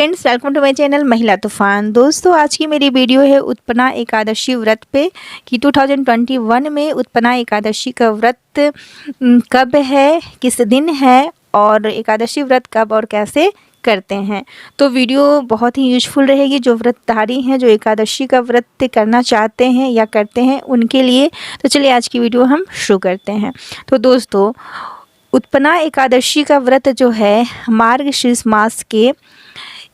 Friends, welcome to my channel Mahila Toofan. दोस्तों, आज की मेरी वीडियो है उत्पन्ना एकादशी व्रत पे कि 2021 में उत्पन्ना एकादशी का व्रत कब है, किस दिन है और एकादशी व्रत कब और कैसे करते हैं। तो वीडियो बहुत ही यूजफुल रहेगी जो व्रतधारी हैं, जो एकादशी का व्रत करना चाहते हैं या करते हैं उनके लिए। तो चलिए आज की वीडियो हम शुरू करते हैं। तो दोस्तों, उत्पन्ना एकादशी का व्रत जो है मार्गशीर्ष मास के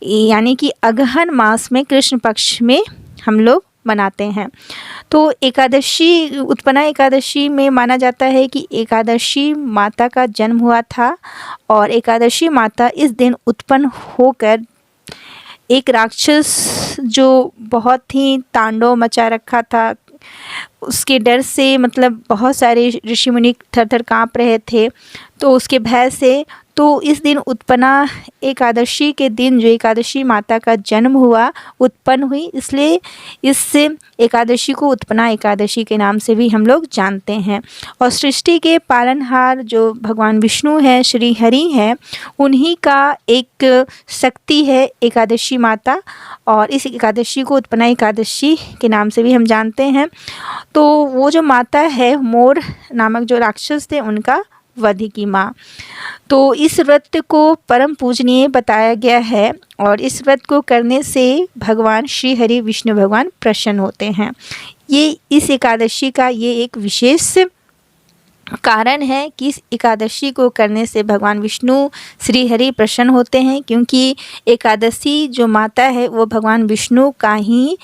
यानी कि अगहन मास में कृष्ण पक्ष में हम लोग मनाते हैं। तो एकादशी, उत्पन्ना एकादशी में माना जाता है कि एकादशी माता का जन्म हुआ था और एकादशी माता इस दिन उत्पन्न होकर एक राक्षस जो बहुत ही तांडव मचा रखा था, उसके डर से मतलब बहुत सारे ऋषि मुनि थर थर काँप रहे थे, तो उसके भय से तो इस दिन उत्पन्ना एकादशी के दिन जो एकादशी माता का जन्म हुआ, उत्पन्न हुई, इसलिए इस एकादशी को उत्पन्ना एकादशी के नाम से भी हम लोग जानते हैं। और सृष्टि के पालनहार जो भगवान विष्णु हैं, श्री हरि हैं, उन्हीं का एक शक्ति है एकादशी माता, और इस एकादशी को उत्पन्ना एकादशी के नाम से भी हम जानते हैं। तो वो जो माता है, मोर नामक जो राक्षस थे, उनका वध की माँ। तो इस व्रत को परम पूजनीय बताया गया है और इस व्रत को करने से भगवान श्री हरि विष्णु भगवान प्रसन्न होते हैं। ये इस एकादशी का ये एक विशेष कारण है कि इस एकादशी को करने से भगवान विष्णु श्री हरि प्रसन्न होते हैं, क्योंकि एकादशी जो माता है वो भगवान विष्णु का ही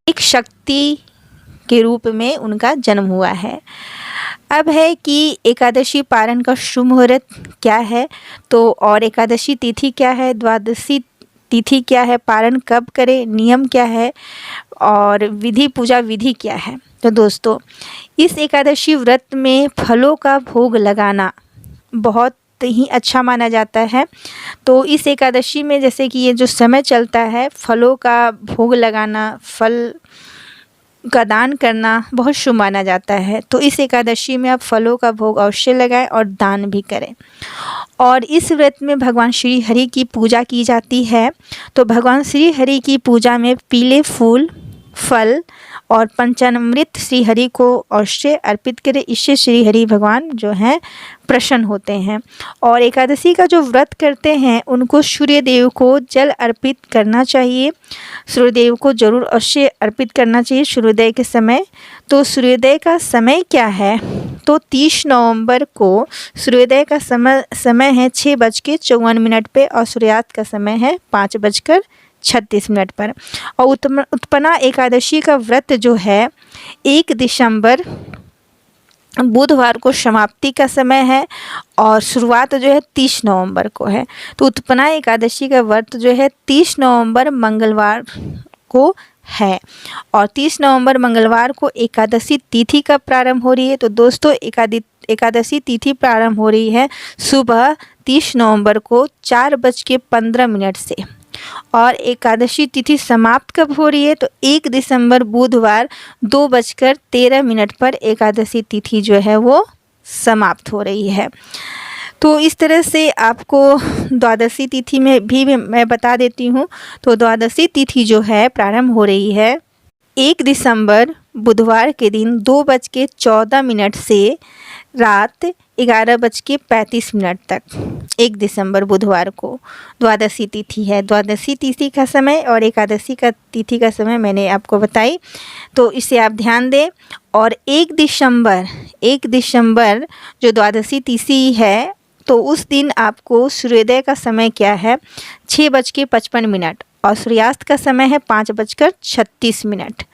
एक शक्ति के रूप में उनका जन्म हुआ है। अब है कि एकादशी पारण का शुभ मुहूर्त क्या है, तो और एकादशी तिथि क्या है, द्वादशी तिथि क्या है, पारण कब करें, नियम क्या है और विधि पूजा विधि क्या है। तो दोस्तों, इस एकादशी व्रत में फलों का भोग लगाना बहुत ही अच्छा माना जाता है। तो इस एकादशी में जैसे कि ये जो समय चलता है, फलों का भोग लगाना, फल का दान करना बहुत शुभ माना जाता है। तो इस एकादशी में आप फलों का भोग अवश्य लगाएं और दान भी करें। और इस व्रत में भगवान श्री हरि की पूजा की जाती है। तो भगवान श्री हरि की पूजा में पीले फूल, फल और पंचामृत श्री हरि को अवश्य अर्पित करें। इससे श्री हरि भगवान जो हैं प्रसन्न होते हैं। और एकादशी का जो व्रत करते हैं उनको सूर्य देव को जल अर्पित करना चाहिए। सूर्य देव को जरूर अवश्य अर्पित करना चाहिए सूर्योदय के समय। तो सूर्योदय का समय क्या है, तो 30 नवंबर को सूर्योदय का समय है 6:54 पे और सूर्यास्त का समय है 5:36 पर। और उत्पन्ना एकादशी का व्रत जो है 1 दिसंबर बुधवार को समाप्ति का समय है और शुरुआत जो है 30 नवंबर को है। तो उत्पन्ना एकादशी का व्रत जो है 30 नवंबर मंगलवार को है और 30 नवंबर मंगलवार को एकादशी तिथि का प्रारंभ हो रही है। तो दोस्तों, एकादशी तिथि प्रारंभ हो रही है सुबह 30 नवंबर को 4:15 से, और एकादशी तिथि समाप्त कब हो रही है, तो 1 दिसंबर बुधवार 2:13 पर एकादशी तिथि जो है वो समाप्त हो रही है। तो इस तरह से आपको द्वादशी तिथि में भी मैं बता देती हूँ। तो द्वादशी तिथि जो है प्रारंभ हो रही है 1 दिसंबर बुधवार के दिन 2:14 से रात 11:35 तक 1 दिसंबर बुधवार को द्वादशी तिथि है। द्वादशी तिथि का समय और एकादशी का तिथि का समय मैंने आपको बताई, तो इसे आप ध्यान दें। और 1 दिसंबर जो द्वादशी तिथि है, तो उस दिन आपको सूर्योदय का समय क्या है 6:55 और सूर्यास्त का समय है 5:36।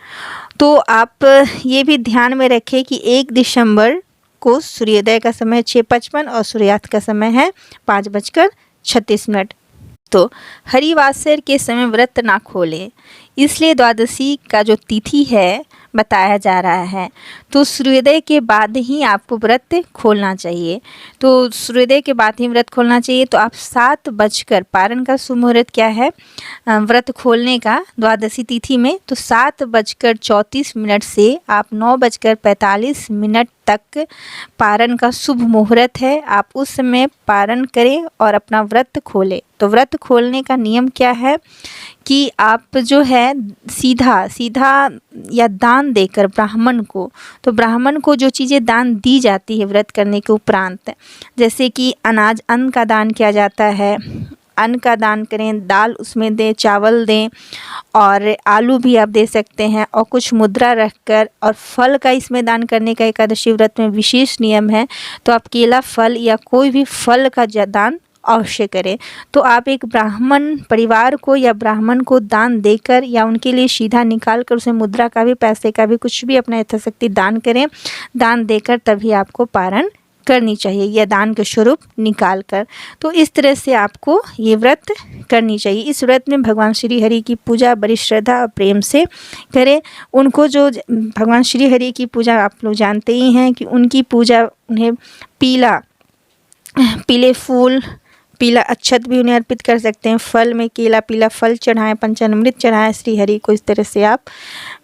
तो आप ये भी ध्यान में रखें कि 1 दिसंबर को सूर्योदय का समय 6:55 और सूर्यास्त का समय है 5:36। तो हरिवासर के समय व्रत ना खोलें, इसलिए द्वादशी का जो तिथि है बताया जा रहा है। तो सूर्योदय के बाद ही आपको व्रत खोलना चाहिए। तो सूर्योदय के बाद ही व्रत खोलना चाहिए। तो आप 7 बजकर, पारण का शुभ मुहूर्त क्या है व्रत खोलने का द्वादशी तिथि में, तो 7:34 से आप 9:45 तक पारण का शुभ मुहूर्त है। आप उस समय पारण करें और अपना व्रत खोलें। तो व्रत खोलने का नियम क्या है कि आप जो है सीधा या दान देकर ब्राह्मण को, तो ब्राह्मण को जो चीज़ें दान दी जाती है व्रत करने के उपरांत, जैसे कि अनाज, अन्न का दान किया जाता है, अन्न का दान करें, दाल उसमें दें, चावल दें और आलू भी आप दे सकते हैं, और कुछ मुद्रा रखकर, और फल का इसमें दान करने का एकादशी व्रत में विशेष नियम है। तो आप केला, फल या कोई भी फल का दान अवश्य करें। तो आप एक ब्राह्मण परिवार को या ब्राह्मण को दान देकर या उनके लिए सीधा निकाल कर उसे मुद्रा का भी, पैसे का भी, कुछ भी अपना यथाशक्ति दान करें। दान देकर तभी आपको पारण करनी चाहिए, या दान के स्वरूप निकाल कर। तो इस तरह से आपको ये व्रत करनी चाहिए। इस व्रत में भगवान श्री हरि की पूजा बड़ी श्रद्धा और प्रेम से करें। उनको जो भगवान श्री हरि की पूजा आप लोग जानते ही हैं कि उनकी पूजा, उन्हें पीले फूल, पीला अक्षत भी उन्हें अर्पित कर सकते हैं। फल में केला, पीला फल चढ़ाएं, पंचामृत चढ़ाएं श्री हरि को। इस तरह से आप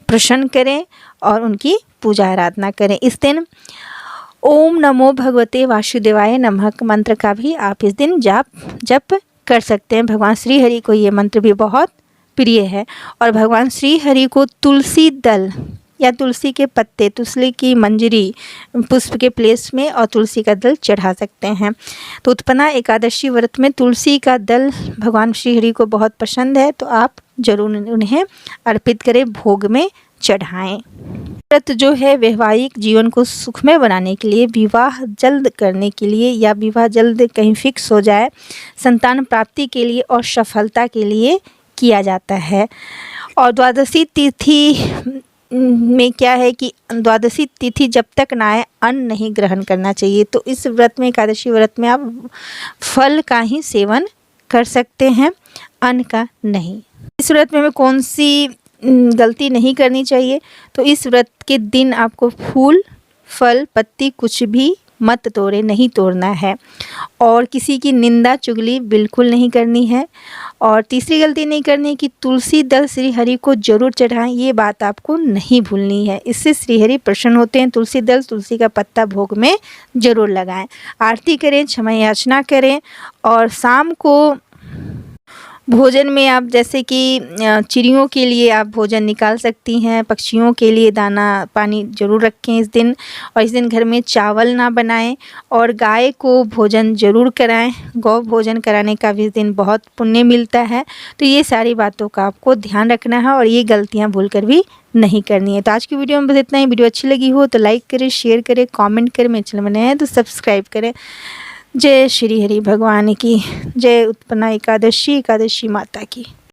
प्रसन्न करें और उनकी पूजा आराधना करें। इस दिन ओम नमो भगवते वासुदेवाय नमः मंत्र का भी आप इस दिन जप कर सकते हैं। भगवान श्री हरि को ये मंत्र भी बहुत प्रिय है। और भगवान श्री हरि को तुलसी दल या तुलसी के पत्ते, तुलसी की मंजरी पुष्प के प्लेस में और तुलसी का दल चढ़ा सकते हैं। तो उत्पन्ना एकादशी व्रत में तुलसी का दल भगवान श्री हरि को बहुत पसंद है, तो आप जरूर उन्हें अर्पित करें, भोग में चढ़ाएं। व्रत जो है वैवाहिक जीवन को सुखमय बनाने के लिए, विवाह जल्द करने के लिए, या विवाह जल्द कहीं फिक्स हो जाए, संतान प्राप्ति के लिए और सफलता के लिए किया जाता है। और द्वादशी तिथि में क्या है कि द्वादशी तिथि जब तक ना आए अन्न नहीं ग्रहण करना चाहिए। तो इस व्रत में, एकादशी व्रत में, आप फल का ही सेवन कर सकते हैं, अन्न का नहीं। इस व्रत में हमें कौन सी गलती नहीं करनी चाहिए? तो इस व्रत के दिन आपको फूल, फल, पत्ती कुछ भी मत तोड़े, नहीं तोड़ना है। और किसी की निंदा चुगली बिल्कुल नहीं करनी है। और तीसरी गलती नहीं करनी कि तुलसी दल श्री हरि को जरूर चढ़ाएं, ये बात आपको नहीं भूलनी है। इससे श्री हरि प्रसन्न होते हैं। तुलसी दल, तुलसी का पत्ता भोग में जरूर लगाएं। आरती करें, क्षमा याचना करें। और शाम को भोजन में आप जैसे कि चिड़ियों के लिए आप भोजन निकाल सकती हैं, पक्षियों के लिए दाना पानी ज़रूर रखें इस दिन। और इस दिन घर में चावल ना बनाएं, और गाय को भोजन ज़रूर कराएं। गौ भोजन कराने का भी इस दिन बहुत पुण्य मिलता है। तो ये सारी बातों का आपको ध्यान रखना है, और ये गलतियां भूलकर भी नहीं करनी है। तो आज की वीडियो में बस इतना ही। वीडियो अच्छी लगी हो तो लाइक करें, शेयर करें, कमेंट करें। मेरे चैनल में नए हैं तो सब्सक्राइब करें। जय श्री हरि भगवान की जय। उत्पन्ना एकादशी माता की।